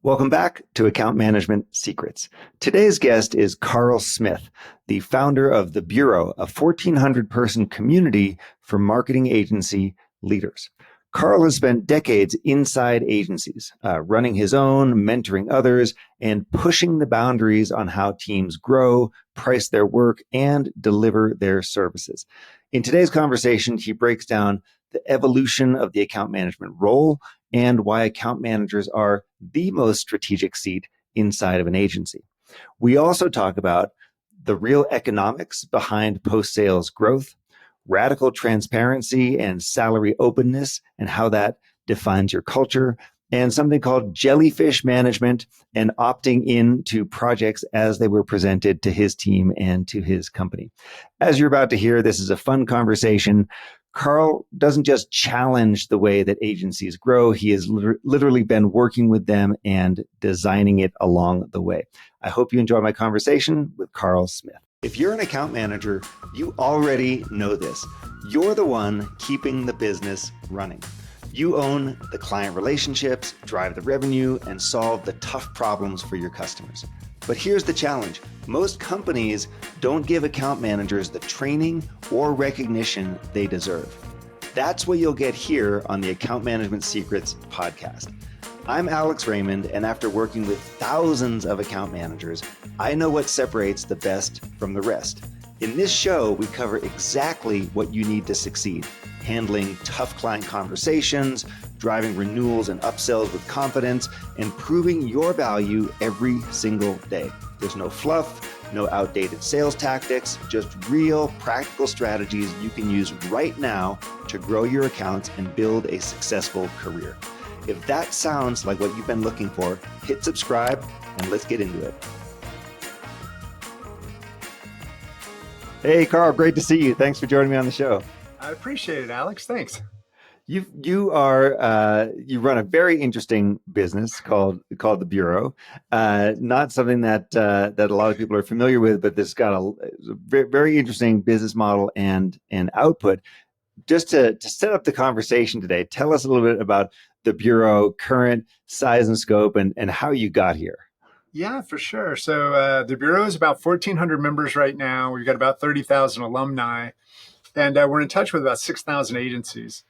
Welcome back to Account Management Secrets. Today's guest is Carl Smith, the founder of The Bureau, a 1,400-person community for marketing agency leaders. Carl has spent decades inside agencies, running his own, mentoring others, and pushing the boundaries on how teams grow, price their work, and deliver their services. In today's conversation, he breaks down the evolution of the account management role and why account managers are the most strategic seat inside of an agency. We also talk about the real economics behind post-sales growth, radical transparency and salary openness, and how that defines your culture, and something called Jellyfish Management and opting into projects as they were presented to his team and to his company. As you're about to hear, this is a fun conversation. Carl doesn't just challenge the way that agencies grow. He has literally been working with them and designing it along the way. I hope you enjoy my conversation with Carl Smith. If you're an account manager, you already know this. You're the one keeping the business running. You own the client relationships, drive the revenue, and solve the tough problems for your customers. But here's the challenge. Most companies don't give account managers the training or recognition they deserve. That's what you'll get here on the Account Management Secrets podcast. I'm Alex Raymond, and after working with thousands of account managers, I know what separates the best from the rest. In this show, we cover exactly what you need to succeed: handling tough client conversations, driving renewals and upsells with confidence, and proving your value every single day. There's no fluff, no outdated sales tactics, just real practical strategies you can use right now to grow your accounts and build a successful career. If that sounds like what you've been looking for, hit subscribe and let's get into it. Hey, Carl, great to see you. Thanks for joining me on the show. I appreciate it, Alex. Thanks. You run a very interesting business called The Bureau. Not something that a lot of people are familiar with, but this got a very interesting business model and output. Just to set up the conversation today, tell us a little bit about The Bureau, current size and scope, and how you got here. Yeah, for sure. So the Bureau is about 1,400 members right now. We've got about 30,000 alumni, and we're in touch with about 6,000 agencies.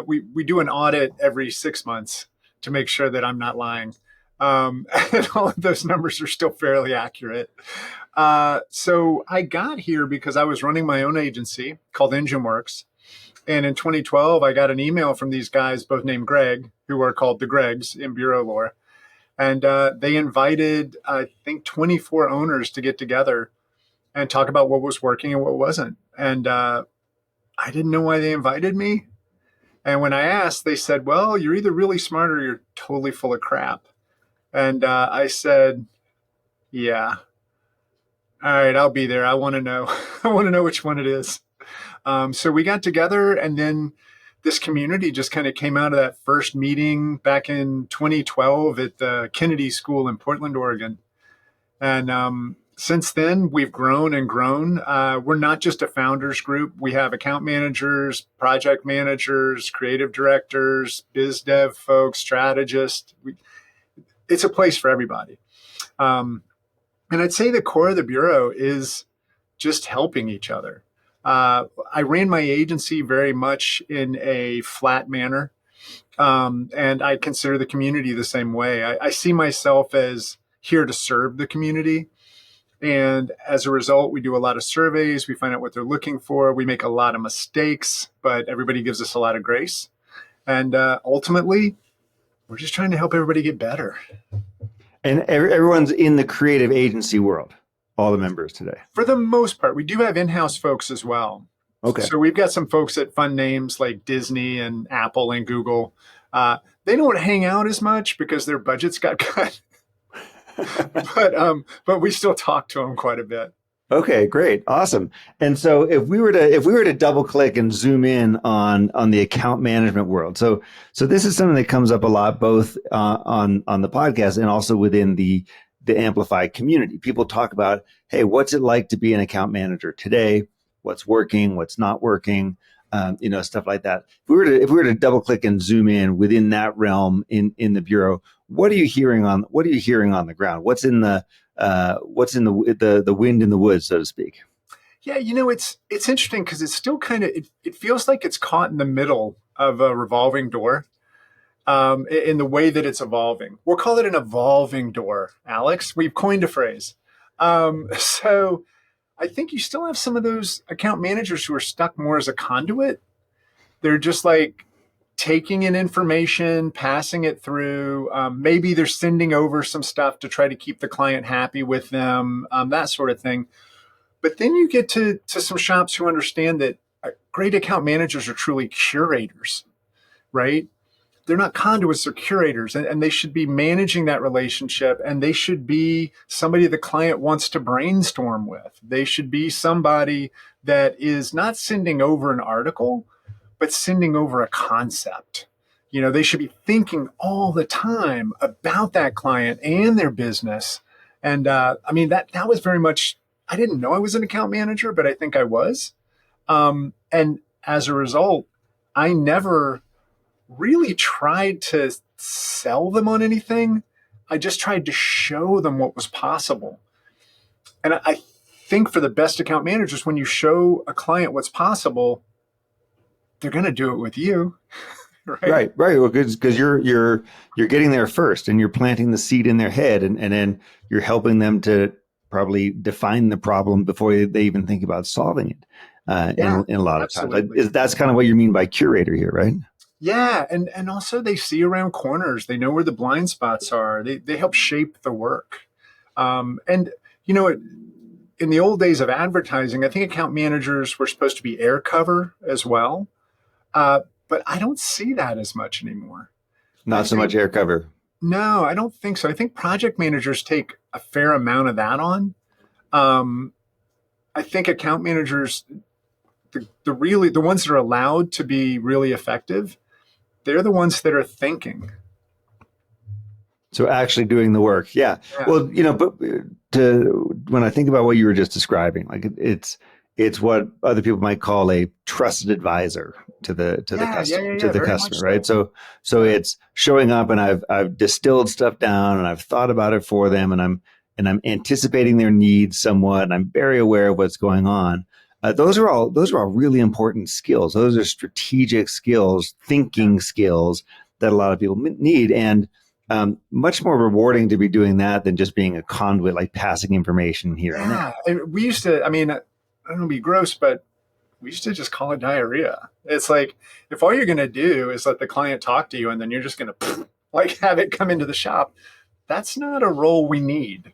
We do an audit every 6 months to make sure that I'm not lying. And all of those numbers are still fairly accurate. So I got here because I was running my own agency called EngineWorks. And in 2012, I got an email from these guys, both named Greg, who are called the Gregs in Bureau lore. And they invited, I think, 24 owners to get together and talk about what was working and what wasn't. And I didn't know why they invited me. And when I asked, they said, well, you're either really smart or you're totally full of crap. And I said, yeah, all right, I'll be there. I want to know. I want to know which one it is. So we got together, and then this community just kind of came out of that first meeting back in 2012 at the Kennedy School in Portland, Oregon. And since then, we've grown and grown. We're not just a founders group. We have account managers, project managers, creative directors, biz dev folks, strategists. It's a place for everybody. And I'd say the core of the Bureau is just helping each other. I ran my agency very much in a flat manner, and I consider the community the same way. I see myself as here to serve the community. And as a result, we do a lot of surveys. We find out what they're looking for. We make a lot of mistakes, but everybody gives us a lot of grace. And ultimately, we're just trying to help everybody get better. And everyone's in the creative agency world, all the members today. For the most part, we do have in-house folks as well. Okay. So we've got some folks at fun names like Disney and Apple and Google. They don't hang out as much because their budgets got cut. but we still talk to them quite a bit. Okay, great. Awesome. And so if we were to double click and zoom in on the account management world. So this is something that comes up a lot, both on the podcast and also within the AMplify community. People talk about, hey, what's it like to be an account manager today? What's working? What's not working? stuff like that. If we were to double click and zoom in within that realm in the bureau, what are you hearing on the ground? What's in the wind in the woods, so to speak? Yeah, it's interesting because it's still it feels like it's caught in the middle of a revolving door, in the way that it's evolving. We'll call it an evolving door, Alex. We've coined a phrase. So I think you still have some of those account managers who are stuck more as a conduit. They're just like taking in information, passing it through. Maybe they're sending over some stuff to try to keep the client happy with them, that sort of thing. But then you get to some shops who understand that great account managers are truly curators, right? They're not conduits, they're curators, and they should be managing that relationship, and they should be somebody the client wants to brainstorm with. They should be somebody that is not sending over an article, but sending over a concept. They should be thinking all the time about that client and their business. And that was very much, I didn't know I was an account manager, but I think I was. And as a result, I never really tried to sell them on anything. I just tried to show them what was possible. And I think for the best account managers, when you show a client what's possible, they're going to do it with you. Right. Well, because you're getting there first, and you're planting the seed in their head, and then you're helping them to probably define the problem before they even think about solving it. In a lot of times, that's kind of what you mean by curator here, right? Yeah, and also they see around corners. They know where the blind spots are. They help shape the work. And in the old days of advertising, I think account managers were supposed to be air cover as well. But I don't see that as much anymore. Not so much air cover. No, I don't think so. I think project managers take a fair amount of that on. I think account managers, the ones that are allowed to be really effective, they're the ones that are thinking. So actually doing the work. Yeah. Well, but when I think about what you were just describing, like it's what other people might call a trusted advisor to the customer, right? So it's showing up, and I've distilled stuff down, and I've thought about it for them, and I'm anticipating their needs somewhat, and I'm very aware of what's going on. Those are all really important skills. Those are strategic skills, thinking skills that a lot of people need, and much more rewarding to be doing that than just being a conduit, like passing information here and there. And we used to. I don't want to be gross, but we used to just call it diarrhea. It's like, if all you're going to do is let the client talk to you, and then you're just going to have it come into the shop, that's not a role we need.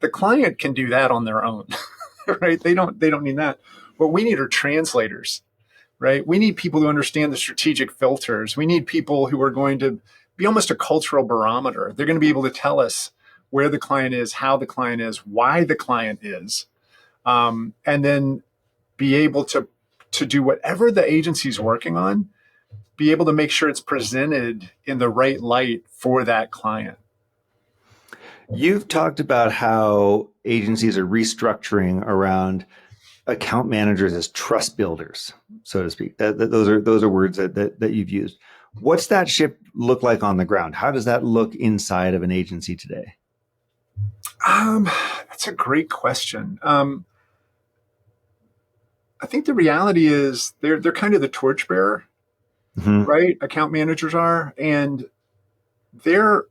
The client can do that on their own. Right? They don't need that. What we need are translators, right? We need people who understand the strategic filters. We need people who are going to be almost a cultural barometer. They're going to be able to tell us where the client is, how the client is, why the client is, and then be able to do whatever the agency's working on, be able to make sure it's presented in the right light for that client. You've talked about how agencies are restructuring around account managers as trust builders, so to speak. Those are words that you've used. What's that shift look like on the ground? How does that look inside of an agency today? That's a great question. I think the reality is they're kind of the torchbearer, right? Account managers are, and their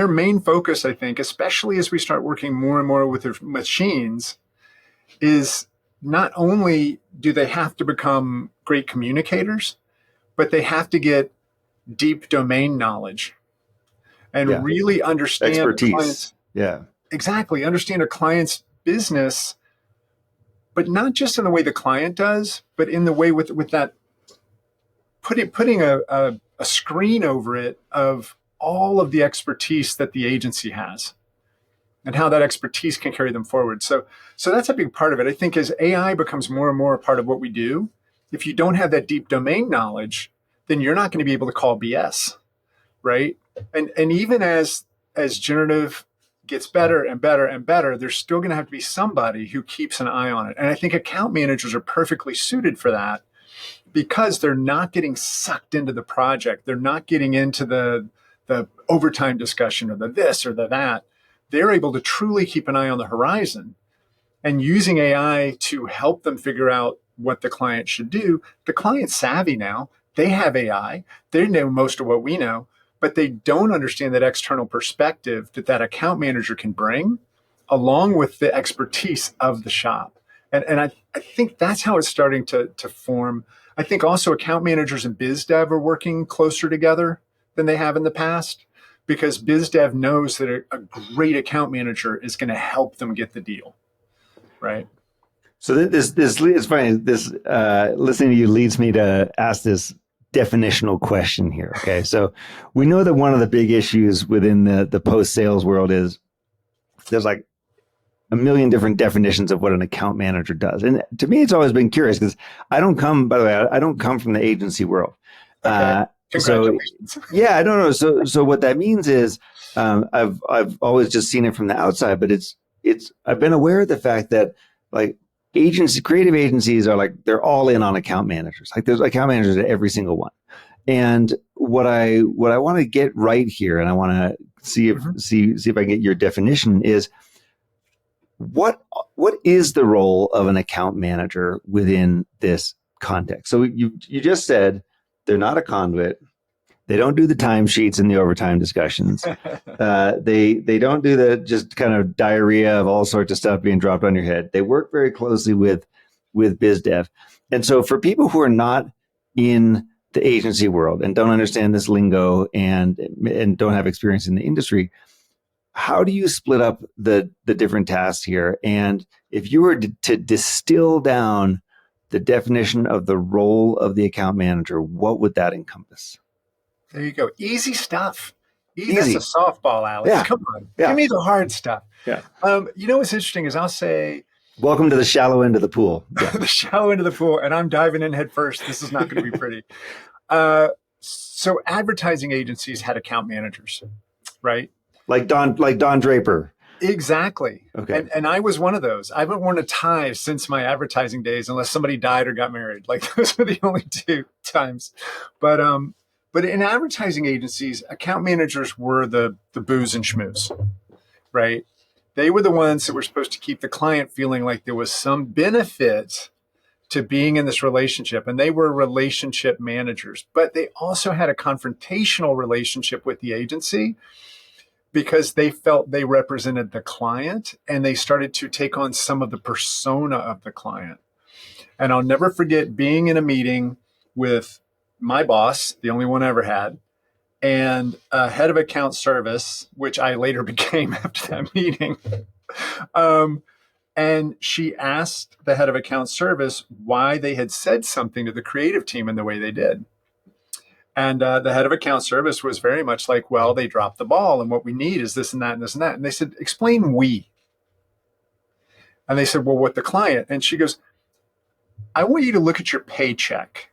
main focus, I think, especially as we start working more and more with their machines, is not only do they have to become great communicators, but they have to get deep domain knowledge and really understand expertise. Exactly. Understand a client's business, but not just in the way the client does, but in the way with that putting a screen over it of all of the expertise that the agency has and how that expertise can carry them forward. So that's a big part of it. I think as AI becomes more and more a part of what we do, if you don't have that deep domain knowledge, then you're not going to be able to call BS, right? And even as generative gets better and better and better, there's still going to have to be somebody who keeps an eye on it. And I think account managers are perfectly suited for that, because they're not getting sucked into the project. They're not getting into the overtime discussion or the this or the that. They're able to truly keep an eye on the horizon, and using AI to help them figure out what the client should do. The client's savvy now. They have AI. They know most of what we know, but they don't understand that external perspective that account manager can bring along with the expertise of the shop. And I think that's how it's starting to form. I think also account managers and biz dev are working closer together than they have in the past, because biz dev knows that a great account manager is going to help them get the deal. Right. So this it's funny. This listening to you leads me to ask this definitional question here. Okay, so we know that one of the big issues within the post sales world is there's like a million different definitions of what an account manager does, and to me, it's always been curious because I don't come. By the way, I don't come from the agency world. Okay. Congratulations. So yeah, I don't know. So what that means is I've always just seen it from the outside, but it's I've been aware of the fact that like creative agencies are like, they're all in on account managers. Like there's account managers at every single one. And what I want to get right here, and I want to see if I can get your definition, is what is the role of an account manager within this context? So you just said they're not a conduit. They don't do the timesheets and the overtime discussions. They don't do the just kind of diarrhea of all sorts of stuff being dropped on your head. They work very closely with biz dev. And so for people who are not in the agency world and don't understand this lingo and don't have experience in the industry, how do you split up the different tasks here? And if you were to distill down the definition of the role of the account manager, what would that encompass? There you go. Easy stuff. Easy. That's a softball, Alex. Yeah. Come on. Yeah. Give me the hard stuff. Yeah. You know what's interesting is I'll say, welcome to the shallow end of the pool. Yeah. The shallow end of the pool, and I'm diving in head first. This is not going to be pretty. So advertising agencies had account managers, right? Like Don Draper. Exactly. Okay. And I was one of those. I haven't worn a tie since my advertising days, unless somebody died or got married. Like those are the only two times. But in advertising agencies, account managers were the booze and schmooze, right? They were the ones that were supposed to keep the client feeling like there was some benefit to being in this relationship. And they were relationship managers, but they also had a confrontational relationship with the agency because they felt they represented the client, and they started to take on some of the persona of the client. And I'll never forget being in a meeting with my boss, the only one I ever had, and a head of account service, which I later became after that meeting. And she asked the head of account service why they had said something to the creative team in the way they did. And the head of account service was very much like, well, they dropped the ball, and what we need is this and that and this and that. And they said, explain we. And they said, well, what the client? And she goes, I want you to look at your paycheck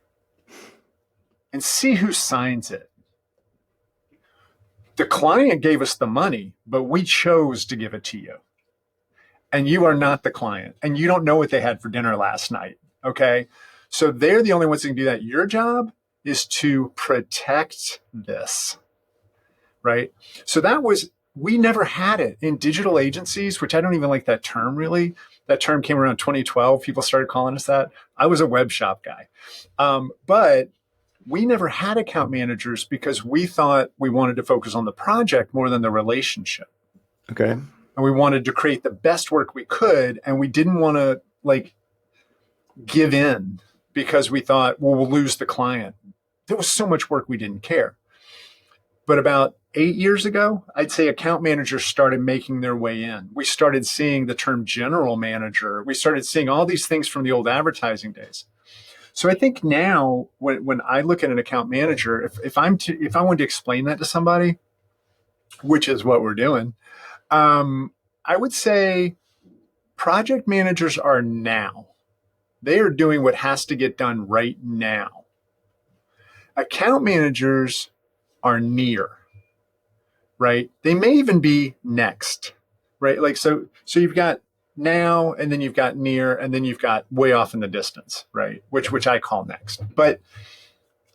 and see who signs it. The client gave us the money, but we chose to give it to you. And you are not the client, and you don't know what they had for dinner last night. Okay. So they're the only ones that can do that. Your job is to protect this. Right. So we never had it in digital agencies, which I don't even like that term really. That term came around 2012. People started calling us that. I was a web shop guy. But we never had account managers because we thought we wanted to focus on the project more than the relationship. Okay. And we wanted to create the best work we could. And we didn't want to give in because we thought, well, we'll lose the client. There was so much work we didn't care. But about 8 years ago, I'd say account managers started making their way in. We started seeing the term general manager. We started seeing all these things from the old advertising days. So I think now when I look at an account manager, if I wanted to explain that to somebody, which is what we're doing, I would say project managers are now. They are doing what has to get done right now. Account managers are near, right? They may even be next, right? So you've got now, and then you've got near, and then you've got way off in the distance, right? Which I call next. But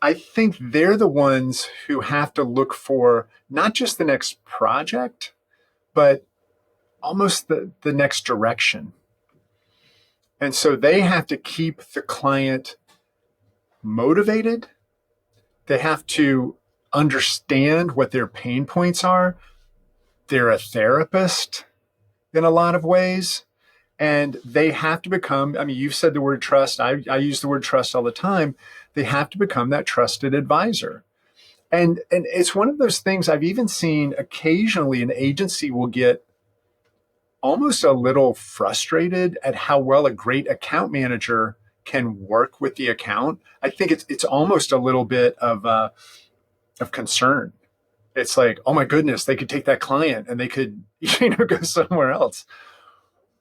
I think they're the ones who have to look for not just the next project, but almost the next direction. And so they have to keep the client motivated. They have to understand what their pain points are. They're a therapist in a lot of ways. And they have to become, I mean, you've said the word trust. I use the word trust all the time. They have to become that trusted advisor. And it's one of those things I've even seen occasionally an agency will get almost a little frustrated at how well a great account manager can work with the account. I think it's almost a little bit of concern. It's like, oh my goodness, they could take that client and they could, go somewhere else.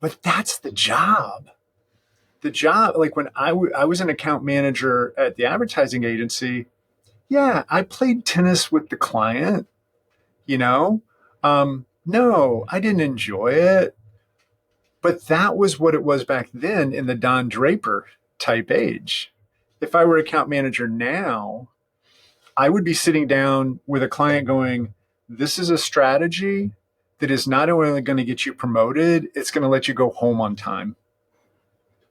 But that's the job. The job, like when I was an account manager at the advertising agency, yeah, I played tennis with the client, No, I didn't enjoy it. But that was what it was back then in the Don Draper type age. If I were account manager now, I would be sitting down with a client going, this is a strategy that is not only going to get you promoted, it's going to let you go home on time.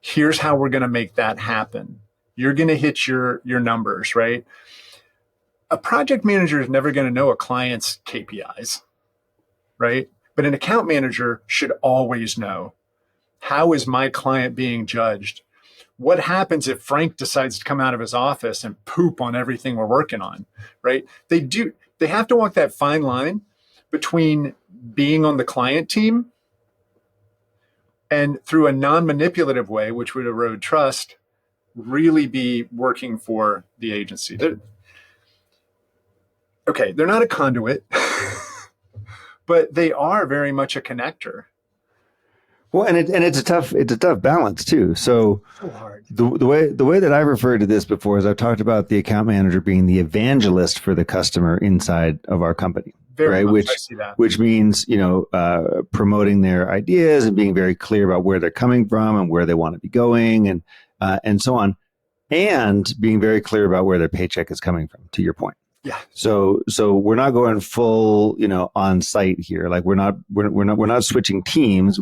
Here's how we're going to make that happen. You're going to hit your numbers, right? A project manager is never going to know a client's KPIs, right? But an account manager should always know, how is my client being judged? What happens if Frank decides to come out of his office and poop on everything we're working on, right? They have to walk that fine line between being on the client team and through a non-manipulative way, which would erode trust, really be working for the agency. They're not a conduit, but they are very much a connector. Well, and it's a tough balance too. So hard. The way that I've referred to this before is I've talked about the account manager being the evangelist for the customer inside of our company. Very right? much, I see that. Which means, promoting their ideas and being very clear about where they're coming from and where they want to be going and so on, and being very clear about where their paycheck is coming from, to your point. Yeah. So we're not going full, on site here. Like we're not switching teams.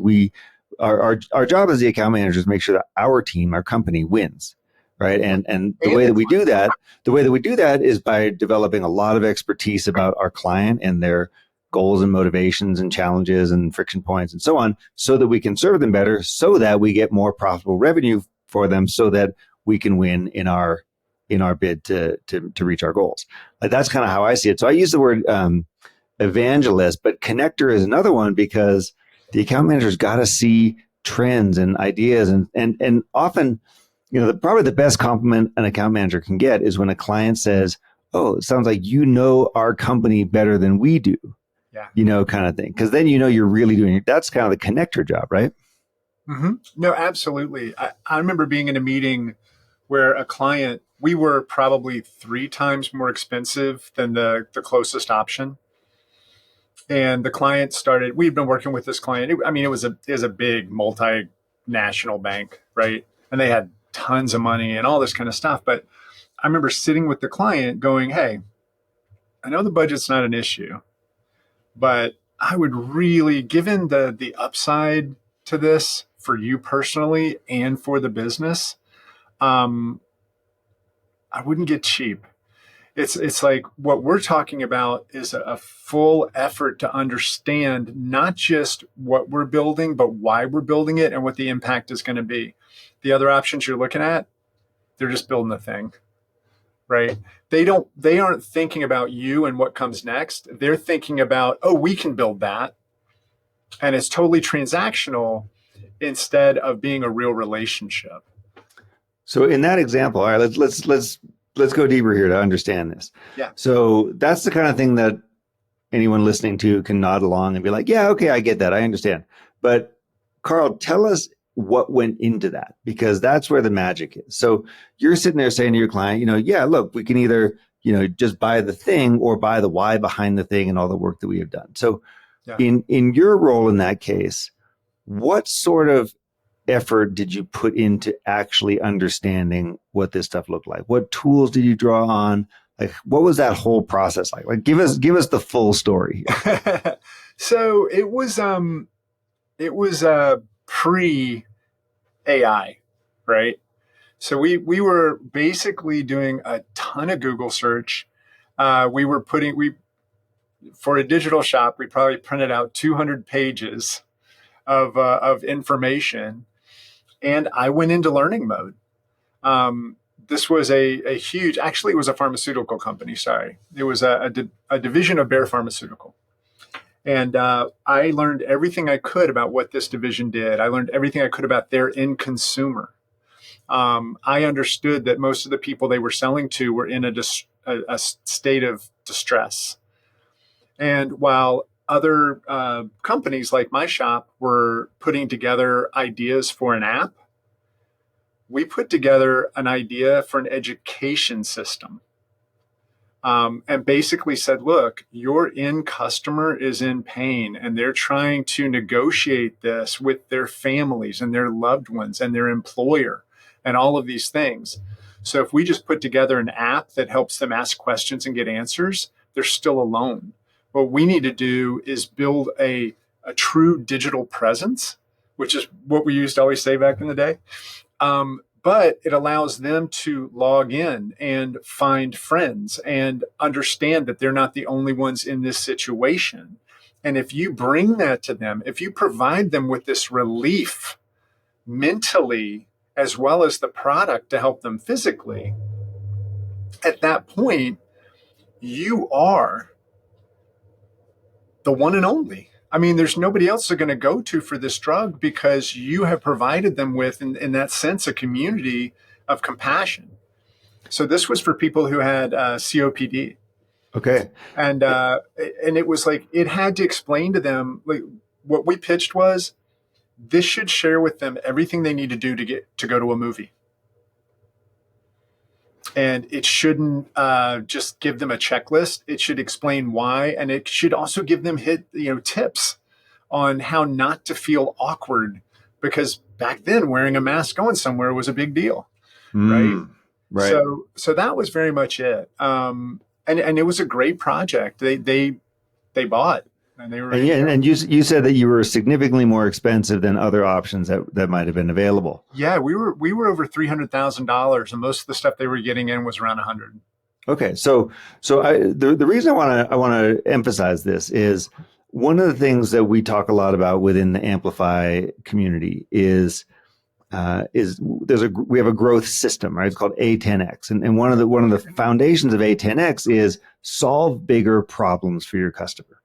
Our job as the account manager is to make sure that our team, our company wins. Right. And the way that we do that is by developing a lot of expertise about our client and their goals and motivations and challenges and friction points and so on, so that we can serve them better, so that we get more profitable revenue for them, so that we can win in our bid to reach our goals. Like that's kind of how I see it. So I use the word evangelist, but connector is another one, because the account manager's got to see trends and ideas and often, probably the best compliment an account manager can get is when a client says, oh, it sounds like our company better than we do. Yeah. Kind of thing. Because then you're really doing it. That's kind of the connector job, right? Mm-hmm. No, absolutely. I remember being in a meeting where a client, we were probably 3 times more expensive than the closest option. And the client we'd been working with this client. It was a big multinational bank, right? And they had tons of money and all this kind of stuff. But I remember sitting with the client going, hey, I know the budget's not an issue, but I would really, given the upside to this for you personally and for the business, I wouldn't get cheap. It's like what we're talking about is a full effort to understand not just what we're building, but why we're building it and what the impact is going to be. The other options you're looking at, they're just building the thing, right? They aren't thinking about you and what comes next. They're thinking about, oh, we can build that. And it's totally transactional instead of being a real relationship. So in that example, all right, let's go deeper here to understand this. Yeah. So that's the kind of thing that anyone listening to can nod along and be like, yeah, okay, I get that. I understand. But Carl, tell us what went into that, because that's where the magic is. So you're sitting there saying to your client, yeah, look, we can either, just buy the thing or buy the why behind the thing and all the work that we have done. So in your role in that case, What sort of effort did you put into actually understanding what this stuff looked like? What tools did you draw on? Like, what was that whole process like? Like, give us the full story. So it was pre AI, right? So we were basically doing a ton of Google search. We for a digital shop, we probably printed out 200 pages of information, and I went into learning mode. This was a huge, actually, it was a pharmaceutical company. Sorry, it was a division of Bayer Pharmaceutical. And I learned everything I could about what this division did. I learned everything I could about their end consumer. I understood that most of the people they were selling to were in a state of distress. And while other companies like my shop were putting together ideas for an app, we put together an idea for an education system. And basically said, look, your end customer is in pain and they're trying to negotiate this with their families and their loved ones and their employer and all of these things. So if we just put together an app that helps them ask questions and get answers, they're still alone. What we need to do is build a true digital presence, which is what we used to always say back in the day. But it allows them to log in and find friends and understand that they're not the only ones in this situation. And if you bring that to them, if you provide them with this relief mentally, as well as the product to help them physically, at that point, you are the one and only. I mean, there's nobody else they're going to go to for this drug because you have provided them with, in that sense, a community of compassion. So this was for people who had COPD. Okay. And it was like, it had to explain to them, like, what we pitched was, this should share with them everything they need to do to go to a movie. And it shouldn't just give them a checklist. It should explain why, and it should also give them tips on how not to feel awkward. Because back then, wearing a mask going somewhere was a big deal, right? Right. So that was very much it. And it was a great project. They bought. And they were, and you said that you were significantly more expensive than other options that might have been available. Yeah, we were over $300,000, and most of the stuff they were getting in was around 100. Okay, so the reason I want to emphasize this is one of the things that we talk a lot about within the AMplify community is we have a growth system, right? It's called A10X, and one of the foundations of A10X is solve bigger problems for your customer.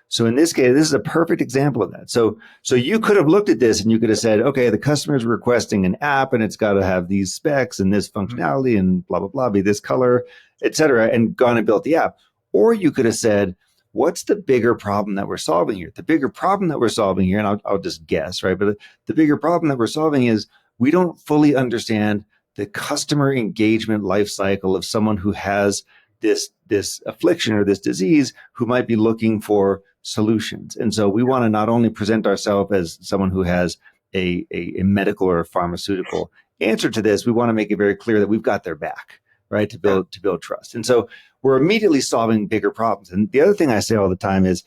So in this case, this is a perfect example of that. So you could have looked at this and you could have said, okay, the customer is requesting an app and it's got to have these specs and this functionality and blah, blah, blah, be this color, et cetera, and gone and built the app. Or you could have said, what's the bigger problem that we're solving here? The bigger problem that we're solving here, and I'll just guess, right? But the bigger problem that we're solving is we don't fully understand the customer engagement life cycle of someone who has this affliction or this disease who might be looking for solutions. And so we want to not only present ourselves as someone who has a medical or a pharmaceutical answer to this, we want to make it very clear that we've got their back, right? To build trust. And so we're immediately solving bigger problems. And the other thing I say all the time is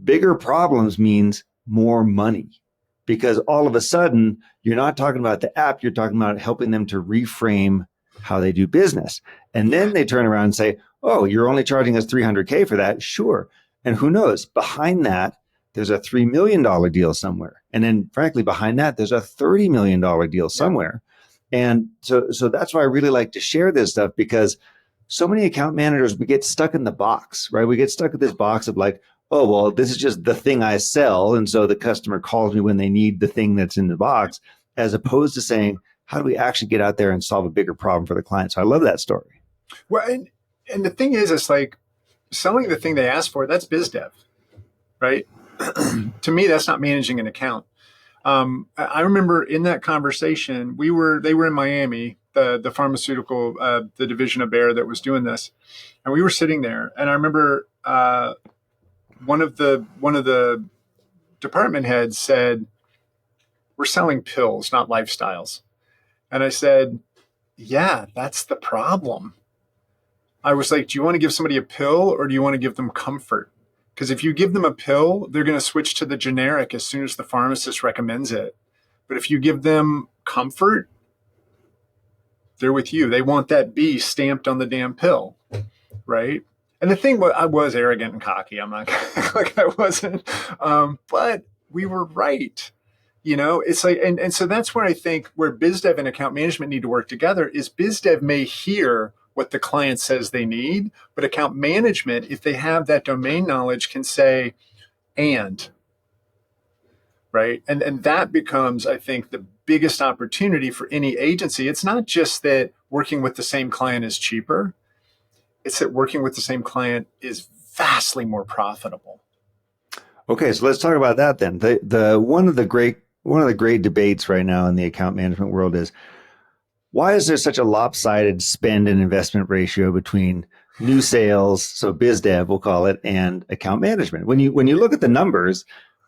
bigger problems means more money, because all of a sudden you're not talking about the app, you're talking about helping them to reframe how they do business. And then they turn around and say, oh, you're only charging us $300K for that? Sure. And who knows, behind that, there's a $3 million deal somewhere. And then frankly, behind that, there's a $30 million deal somewhere. Yeah. And so that's why I really like to share this stuff, because so many account managers, we get stuck in the box, right? We get stuck in this box of like, oh, well, this is just the thing I sell. And so the customer calls me when they need the thing that's in the box, as opposed to saying, how do we actually get out there and solve a bigger problem for the client? So I love that story. Well, and the thing is, it's like selling the thing they asked for, that's biz dev, right? To me, that's not managing an account. I remember in that conversation, they were in Miami, the pharmaceutical, the division of Bayer that was doing this. And we were sitting there, and I remember one of the department heads said, we're selling pills, not lifestyles. And I said, yeah, that's the problem. I was like, do you want to give somebody a pill or do you want to give them comfort? Because if you give them a pill, they're going to switch to the generic as soon as the pharmacist recommends it. But if you give them comfort, they're with you. They want that B stamped on the damn pill, right? And the thing was, I was arrogant and cocky. I'm not like I wasn't, but we were right. It's like, and so that's where I think where BizDev and account management need to work together is BizDev may hear what the client says they need, but account management, if they have that domain knowledge, can say, and, right? And that becomes, I think, the biggest opportunity for any agency. It's not just that working with the same client is cheaper. It's that working with the same client is vastly more profitable. Okay, so let's talk about that then. The one of the great debates right now in the account management world is why is there such a lopsided spend and investment ratio between new sales, so biz dev we'll call it, and account management? When you look at the numbers,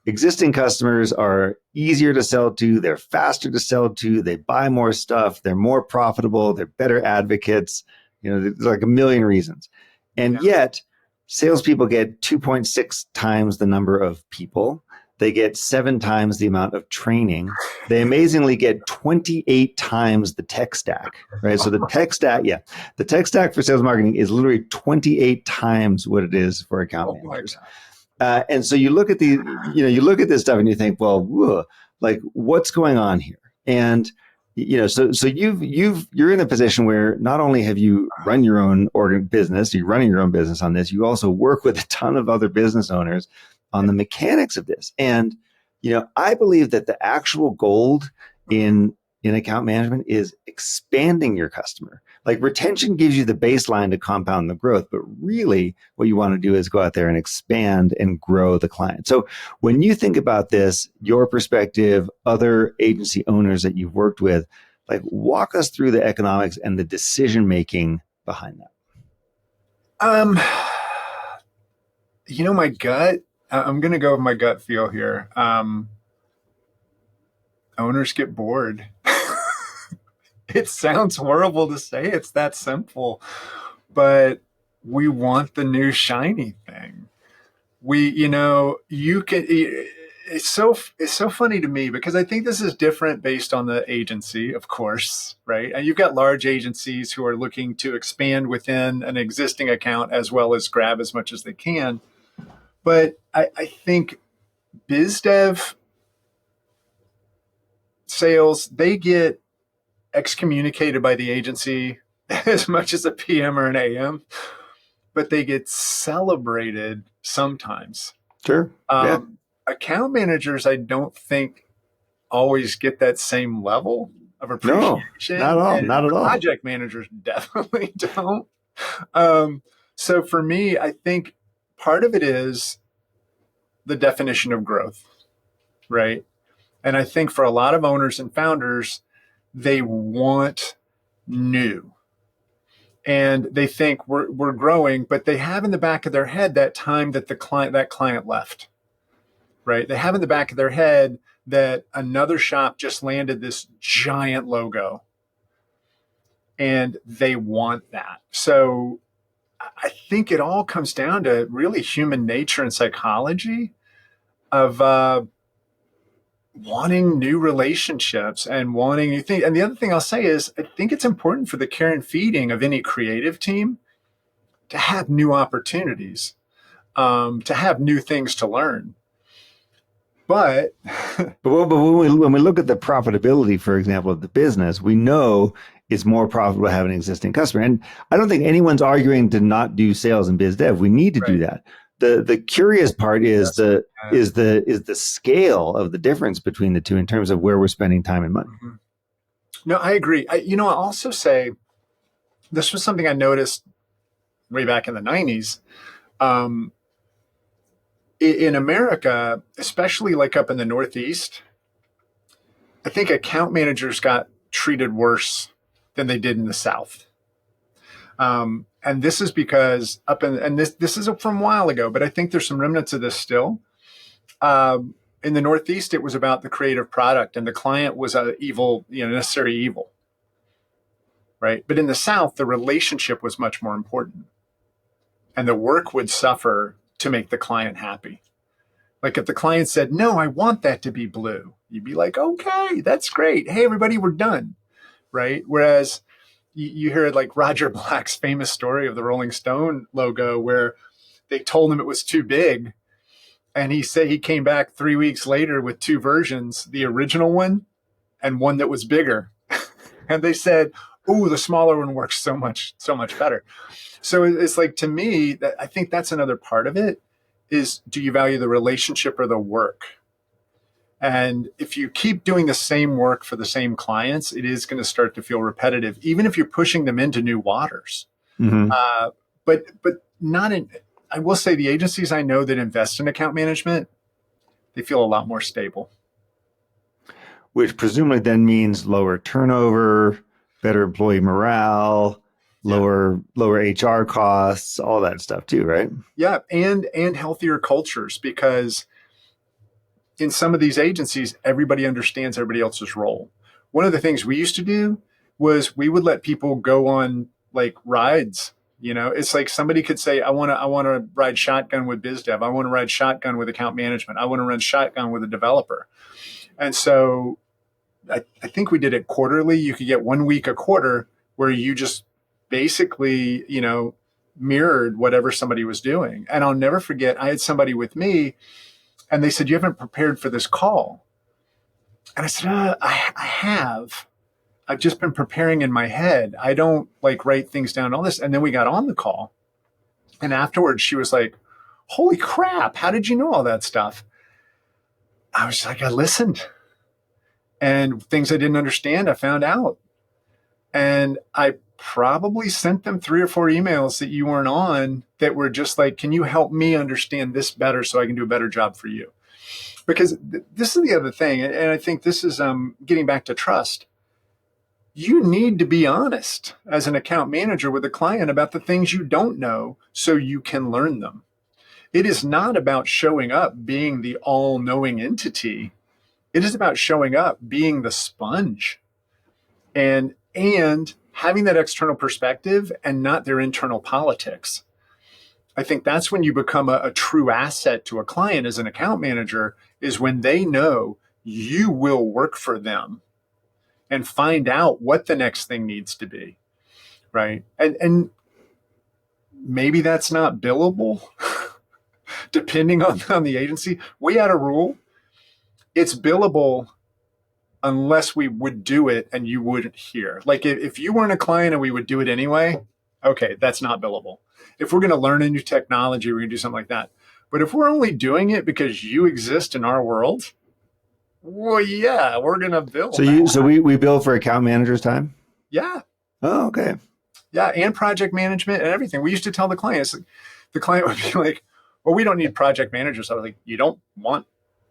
existing customers are easier to sell to, they're faster to sell to, they buy more stuff, they're more profitable, they're better advocates. There's like a million reasons. And yet, salespeople get 2.6 times the number of people. They get 7 times the amount of training. They amazingly get 28 times the tech stack, right? So the tech stack for sales marketing is literally 28 times what it is for account managers. And so you look at you look at this stuff and you think, well, whoa, like what's going on here? And so you're in a position where not only have you run your own business, you're running your own business on this, you also work with a ton of other business owners on the mechanics of this. And, I believe that the actual gold in account management is expanding your customer. Like retention gives you the baseline to compound the growth, but really what you want to do is go out there and expand and grow the client. So when you think about this, your perspective, other agency owners that you've worked with, like walk us through the economics and the decision-making behind that. My gut, I'm going to go with my gut feel here. Owners get bored. It sounds horrible to say it's that simple, but we want the new shiny thing. It's so funny to me because I think this is different based on the agency, of course, right? And you've got large agencies who are looking to expand within an existing account as well as grab as much as they can. But I think biz dev sales, they get excommunicated by the agency as much as a PM or an AM, but they get celebrated sometimes. Sure. Yeah. Account managers, I don't think always get that same level of appreciation. No, not at all. Project managers definitely don't. So for me, I think part of it is the definition of growth, right? And I think for a lot of owners and founders, they want new. And they think we're growing, but they have in the back of their head that time that that client left, right? They have in the back of their head that another shop just landed this giant logo and they want that. So I think it all comes down to really human nature and psychology of wanting new relationships and wanting new things. And the other thing I'll say is I think it's important for the care and feeding of any creative team to have new opportunities, to have new things to learn. But when we look at the profitability, for example, of the business, we know it's more profitable to have an existing customer. And I don't think anyone's arguing to not do sales and biz dev. We need to do that. The curious part is the scale of the difference between the two in terms of where we're spending time and money. Mm-hmm. No, I agree. I also say this was something I noticed way back in the 90s. In America, especially like up in the Northeast, I think account managers got treated worse than they did in the South. And this is because this is from a while ago, but I think there's some remnants of this still. in the Northeast, it was about the creative product, and the client was a evil, necessary evil, right? But in the South, the relationship was much more important, and the work would suffer to make the client happy. Like if the client said, "No, I want that to be blue," you'd be like, "Okay, that's great. Hey, everybody, we're done." Right? Whereas you hear like Roger Black's famous story of the Rolling Stone logo where they told him it was too big. And he said he came back 3 weeks later with two versions, the original one and one that was bigger. And they said, "Oh, the smaller one works so much better." So it's like, to me, that I think that's another part of it is, do you value the relationship or the work? And if you keep doing the same work for the same clients, it is going to start to feel repetitive, even if you're pushing them into new waters. Mm-hmm. But not in, I will say the agencies I know that invest in account management, they feel a lot more stable. Which presumably then means lower turnover, better employee morale, lower HR costs, all that stuff too, right? Yeah, and healthier cultures, because in some of these agencies, everybody understands everybody else's role. One of the things we used to do was we would let people go on like rides. It's like somebody could say, I want to ride shotgun with biz dev. I want to ride shotgun with account management. I want to run shotgun with a developer. And so I think we did it quarterly. You could get 1 week a quarter where you just basically, mirrored whatever somebody was doing. And I'll never forget, I had somebody with me and they said, "You haven't prepared for this call." And I said, I have. I've just been preparing in my head. I don't like write things down, all this. And then we got on the call. And afterwards, she was like, "Holy crap, how did you know all that stuff?" I was like, I listened. And things I didn't understand, I found out. And I probably sent them 3 or 4 emails that you weren't on that were just like, "Can you help me understand this better so I can do a better job for you?" Because this is the other thing. And I think this is getting back to trust. You need to be honest as an account manager with a client about the things you don't know so you can learn them. It is not about showing up being the all-knowing entity. It is about showing up being the sponge and having that external perspective and not their internal politics. I think that's when you become a true asset to a client as an account manager, is when they know you will work for them and find out what the next thing needs to be, right? And maybe that's not billable, depending on the agency. We had a rule. It's billable unless we would do it and you wouldn't hear. Like if you weren't a client and we would do it anyway, okay, that's not billable. If we're going to learn a new technology, we're going to do something like that. But if we're only doing it because you exist in our world, well, yeah, we're going to bill. So we bill for account managers' time? Yeah. Oh, okay. Yeah, and project management and everything. We used to tell the clients, the client would be like, "Well, we don't need project managers." I was like, "You don't want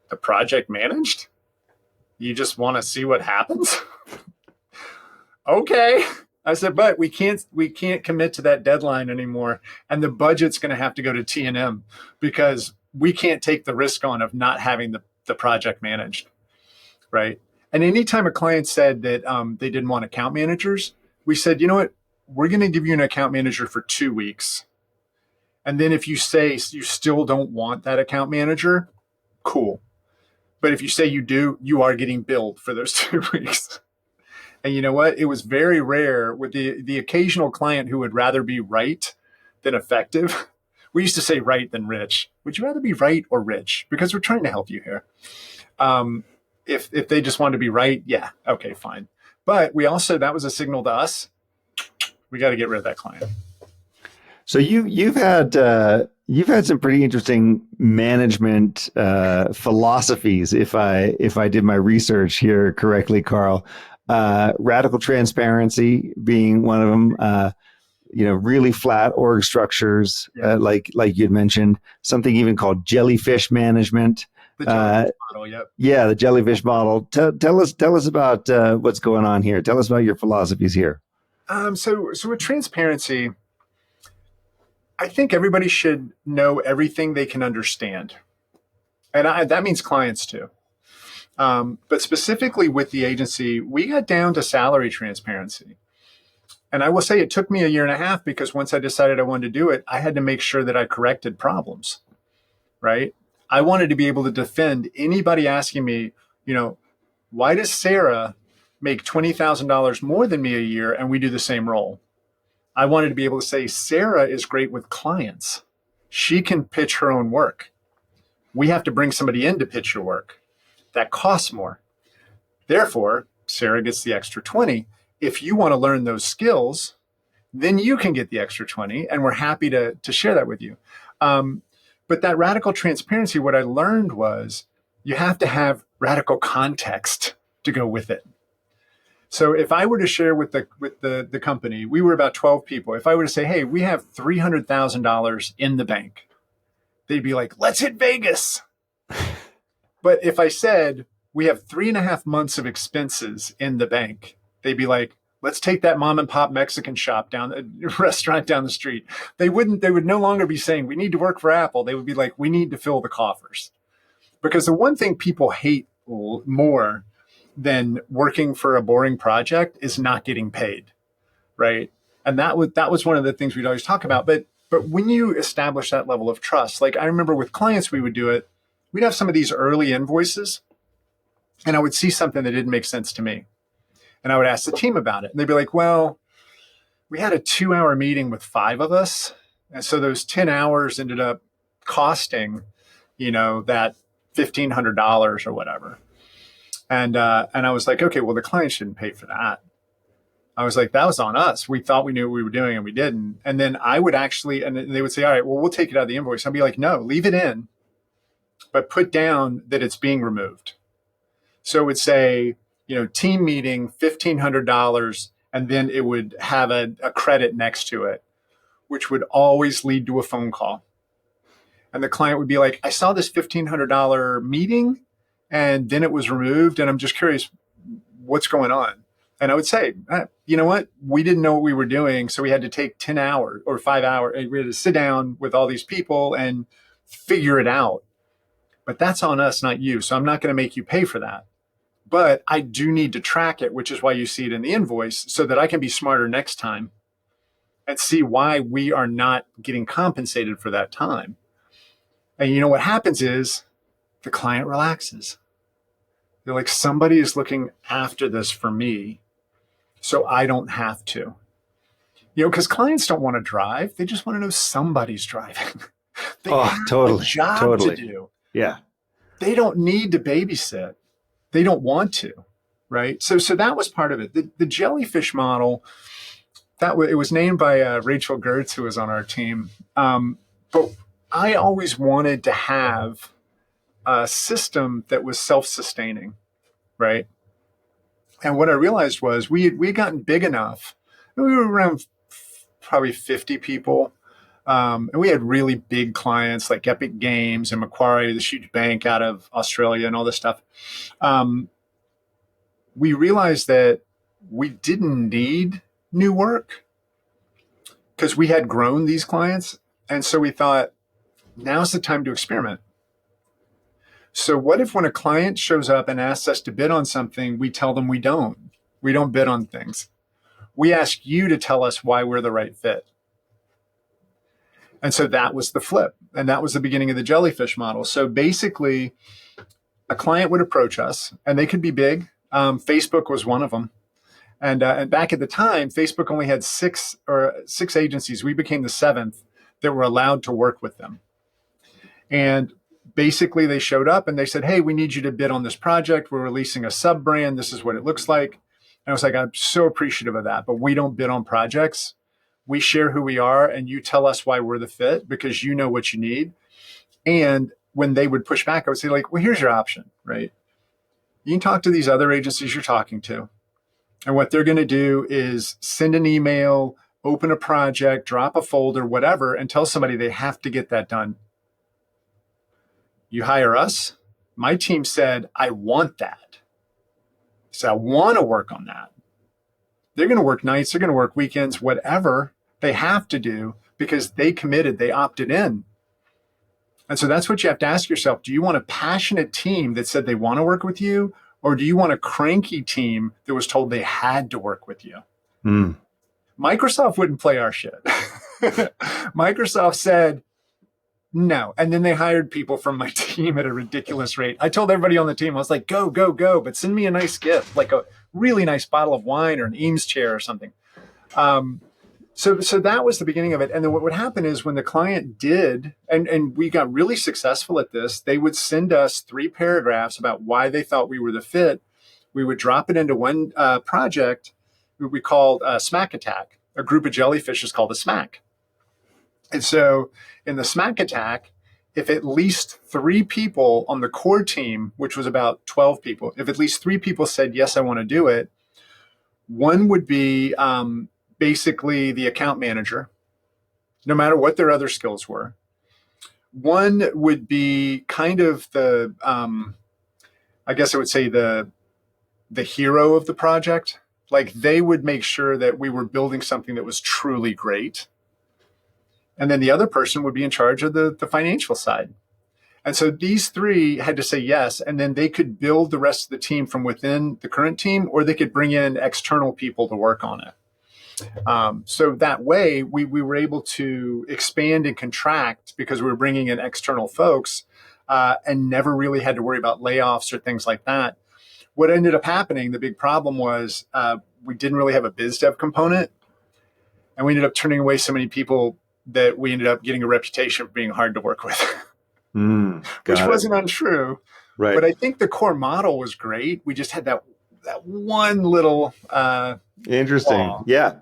the project managed? You just want to see what happens?" Okay. I said, "But we can't commit to that deadline anymore. And the budget's going to have to go to T&M because we can't take the risk on of not having the project managed." Right. And anytime a client said that they didn't want account managers, we said, "You know what? We're going to give you an account manager for 2 weeks. And then if you say you still don't want that account manager, cool. But if you say you do, you are getting billed for those 2 weeks." And you know what? It was very rare with the occasional client who would rather be right than effective. We used to say right than rich. Would you rather be right or rich? Because we're trying to help you here. If they just wanted to be right, yeah, okay, fine. But we also, that was a signal to us, we got to get rid of that client. So you've had some pretty interesting management philosophies, if I did my research here correctly, Carl. Radical transparency being one of them. Really flat org structures, like you'd mentioned. Something even called Jellyfish Management. The jellyfish model, yep. Yeah, the Jellyfish model. Tell us about what's going on here. Tell us about your philosophies here. So with transparency, I think everybody should know everything they can understand. And that means clients too. But specifically with the agency, we got down to salary transparency. And I will say it took me a year and a half because once I decided I wanted to do it, I had to make sure that I corrected problems, right? I wanted to be able to defend anybody asking me, why does Sarah make $20,000 more than me a year and we do the same role? I wanted to be able to say, Sarah is great with clients. She can pitch her own work. We have to bring somebody in to pitch your work. That costs more. Therefore, Sarah gets the extra 20. If you want to learn those skills, then you can get the extra 20, and we're happy to share that with you. But that radical transparency, what I learned was you have to have radical context to go with it. So if I were to share with the company, we were about 12 people. If I were to say, hey, we have $300,000 in the bank, they'd be like, let's hit Vegas. But if I said we have 3.5 months of expenses in the bank, they'd be like, let's take that mom and pop Mexican shop restaurant down the street. They would no longer be saying we need to work for Apple. They would be like, we need to fill the coffers. Because the one thing people hate more than working for a boring project is not getting paid, right? And that was one of the things we'd always talk about. But when you establish that level of trust, like I remember with clients, we would do it. We'd have some of these early invoices, and I would see something that didn't make sense to me. And I would ask the team about it. And they'd be like, well, we had a 2-hour meeting with 5 of us. And so those 10 hours ended up costing, that $1,500 or whatever. And I was like, okay, well, the client shouldn't pay for that. I was like, that was on us. We thought we knew what we were doing and we didn't. And then I would and they would say, all right, well, we'll take it out of the invoice. I'd be like, no, leave it in, but put down that it's being removed. So it would say, team meeting, $1,500, and then it would have a credit next to it, which would always lead to a phone call. And the client would be like, I saw this $1,500 meeting, and then it was removed, and I'm just curious what's going on. And I would say, you know what? We didn't know what we were doing, so we had to take 10 hours or 5 hours. We had to sit down with all these people and figure it out. But that's on us, not you. So I'm not going to make you pay for that. But I do need to track it, which is why you see it in the invoice, so that I can be smarter next time and see why we are not getting compensated for that time. And what happens is the client relaxes. They're like, somebody is looking after this for me, so I don't have to. Because clients don't want to drive. They just want to know somebody's driving. They have a job to do. Yeah. They don't need to babysit. They don't want to, right? So that was part of it. The Jellyfish model, it was named by Rachel Gertz, who was on our team. But I always wanted to have a system that was self-sustaining, right? And what I realized was we had gotten big enough. We were around probably 50 people. And we had really big clients like Epic Games and Macquarie, this huge bank out of Australia and all this stuff. We realized that we didn't need new work because we had grown these clients. And so we thought, now's the time to experiment. So what if when a client shows up and asks us to bid on something, we tell them we don't bid on things. We ask you to tell us why we're the right fit. And so that was the flip. And that was the beginning of the Jellyfish model. So basically, a client would approach us, and they could be big. Facebook was one of them. And back at the time, Facebook only had six agencies. We became the 7th that were allowed to work with them. And basically, they showed up and they said, hey, we need you to bid on this project. We're releasing a sub brand. This is what it looks like. And I was like, I'm so appreciative of that, but we don't bid on projects. We share who we are, and you tell us why we're the fit because you know what you need. And when they would push back, I would say, like, well, here's your option, right? You can talk to these other agencies you're talking to. And what they're going to do is send an email, open a project, drop a folder, whatever, and tell somebody they have to get that done. You hire us. My team said, I want that. So I want to work on that. They're going to work nights. They're going to work weekends, whatever they have to do because they committed, they opted in. And so that's what you have to ask yourself. Do you want a passionate team that said they want to work with you? Or do you want a cranky team that was told they had to work with you? Mm. Microsoft wouldn't play our shit. Microsoft said no. And then they hired people from my team at a ridiculous rate. I told everybody on the team, I was like, go, go, go, but send me a nice gift, like a really nice bottle of wine or an Eames chair or something. So that was the beginning of it. And then what would happen is when the client did, and we got really successful at this, they would send us 3 paragraphs about why they thought we were the fit. We would drop it into one project we called Smack Attack. A group of jellyfish is called a smack. And so in the Smack Attack, if at least 3 people on the core team, which was about 12 people, if at least 3 people said, yes, I want to do it, one would be basically the account manager, no matter what their other skills were. One would be kind of the, I guess I would say the hero of the project. Like they would make sure that we were building something that was truly great. And then the other person would be in charge of the financial side. And so these 3 had to say yes, and then they could build the rest of the team from within the current team, or they could bring in external people to work on it. So that way we were able to expand and contract because we were bringing in external folks and never really had to worry about layoffs or things like that. What ended up happening, the big problem was we didn't really have a biz dev component, and we ended up turning away so many people that we ended up getting a reputation for being hard to work with, which wasn't untrue. Right. But I think the core model was great. We just had that one little interesting flaw. Yeah.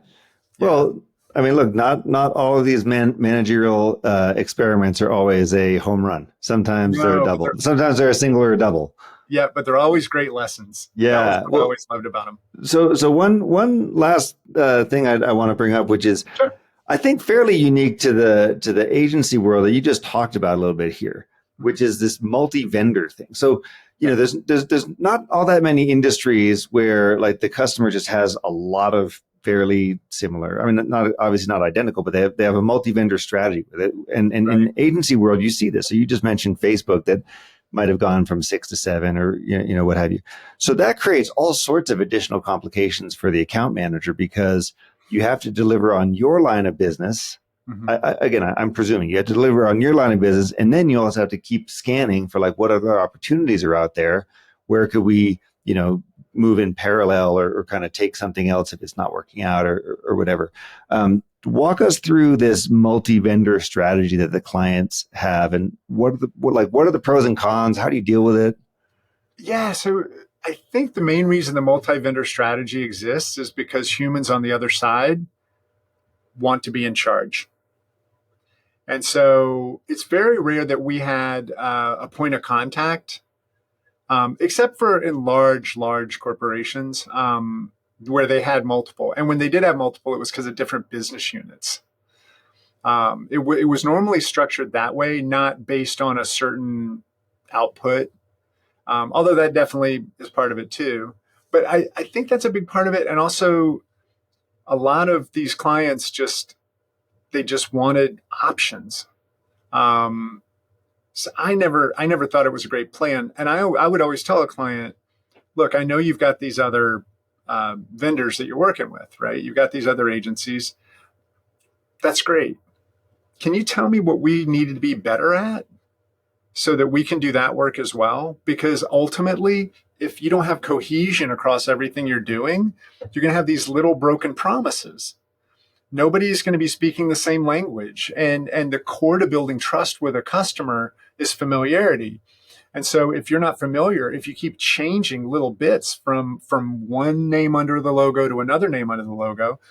Well, I mean, look, not all of these managerial experiments are always a home run. Sometimes they're a double. Sometimes they're a single or a double. Yeah, but they're always great lessons. Yeah, that was what I always loved about them. So one last thing I want to bring up, which is, sure, I think fairly unique to the agency world that you just talked about a little bit here, which is this multi-vendor thing. So there's not all that many industries where like the customer just has a lot of fairly similar. I mean, not obviously not identical, but they have a multi-vendor strategy with it. And right. In agency world, you see this. So you just mentioned Facebook that might have gone from 6 to 7 or, what have you. So that creates all sorts of additional complications for the account manager because you have to deliver on your line of business. Mm-hmm. I'm presuming you have to deliver on your line of business. And then you also have to keep scanning for like what other opportunities are out there. Where could we, move in parallel or kind of take something else if it's not working out or whatever. Walk us through this multi-vendor strategy that the clients have, and what are the pros and cons? How do you deal with it? Yeah, so I think the main reason the multi-vendor strategy exists is because humans on the other side want to be in charge. And so it's very rare that we had a point of contact, except for in large corporations where they had multiple. And when they did have multiple, it was because of different business units. It was normally structured that way, not based on a certain output, although that definitely is part of it too. But I think that's a big part of it. And also a lot of these clients they just wanted options. So I never thought it was a great plan. And I would always tell a client, look, I know you've got these other vendors that you're working with, right? You've got these other agencies. That's great. Can you tell me what we need to be better at so that we can do that work as well? Because ultimately, if you don't have cohesion across everything you're doing, you're going to have these little broken promises. Nobody's going to be speaking the same language. And the core to building trust with a customer is familiarity. And so if you're not familiar, if you keep changing little bits from one name under the logo to another name under the logo,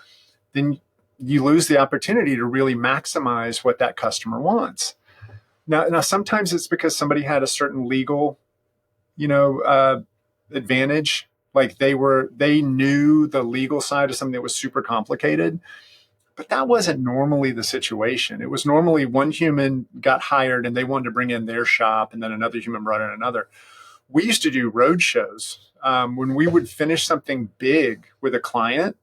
then you lose the opportunity to really maximize what that customer wants. Now sometimes it's because somebody had a certain legal, advantage. Like they knew the legal side of something that was super complicated. But that wasn't normally the situation. It was normally one human got hired and they wanted to bring in their shop, and then another human brought in another. We used to do road shows. When we would finish something big with a client,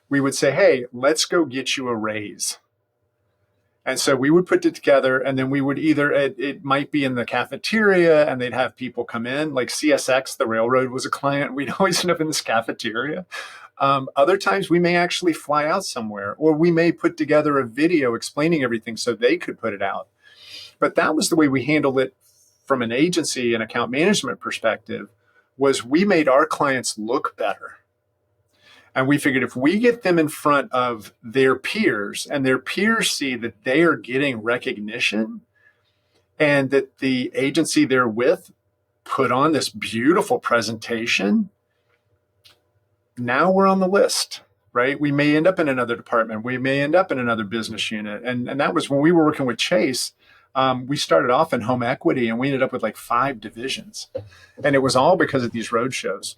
we would say, hey, let's go get you a raise. And so we would put it together, and then we would either, it might be in the cafeteria, and they'd have people come in, like CSX, the railroad was a client. We'd always end up in this cafeteria. Other times we may actually fly out somewhere, or we may put together a video explaining everything so they could put it out. But that was the way we handled it from an agency and account management perspective, was we made our clients look better. And we figured if we get them in front of their peers and their peers see that they are getting recognition and that the agency they're with put on this beautiful presentation, now we're on the list, right? We may end up in another department. We may end up in another business unit. And that was when we were working with Chase. We started off in home equity and we ended up with like 5 divisions. And it was all because of these road shows.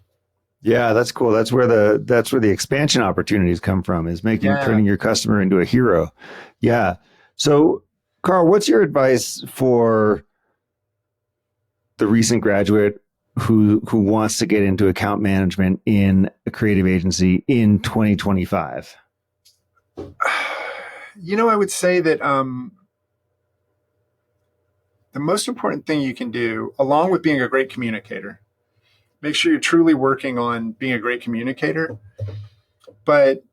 Yeah, that's cool. That's where the expansion opportunities come from, is turning your customer into a hero. Yeah. So, Carl, what's your advice for the recent graduate who wants to get into account management in a creative agency in 2025? I would say that the most important thing you can do, along with being a great communicator, make sure you're truly working on being a great communicator, but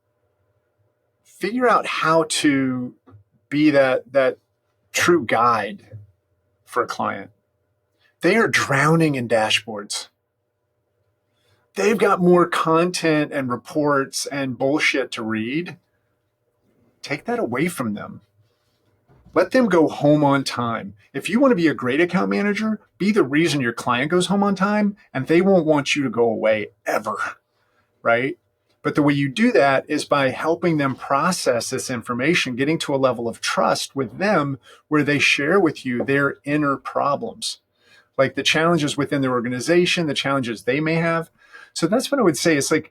figure out how to be that true guide for a client. They are drowning in dashboards. They've got more content and reports and bullshit to read. Take that away from them. Let them go home on time. If you want to be a great account manager, be the reason your client goes home on time, and they won't want you to go away ever, right? But the way you do that is by helping them process this information, getting to a level of trust with them where they share with you their inner problems, like the challenges within their organization, the challenges they may have. So that's what I would say. It's like,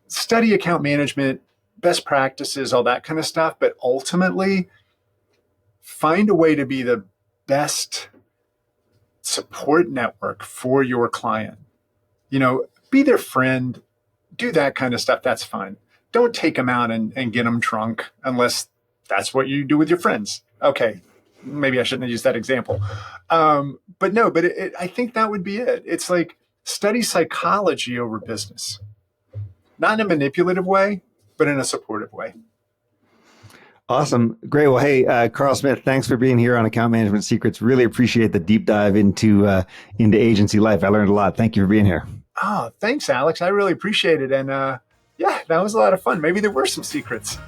study account management, best practices, all that kind of stuff. But ultimately, find a way to be the best support network for your client. Be their friend, do that kind of stuff. That's fine. Don't take them out and get them drunk unless that's what you do with your friends. Okay, maybe I shouldn't have used that example. I think that would be it. It's like, study psychology over business, not in a manipulative way, but in a supportive way. Awesome. Great. Well, hey, Carl Smith, thanks for being here on Account Management Secrets. Really appreciate the deep dive into agency life. I learned a lot. Thank you for being here. Oh, thanks, Alex. I really appreciate it. And that was a lot of fun. Maybe there were some secrets.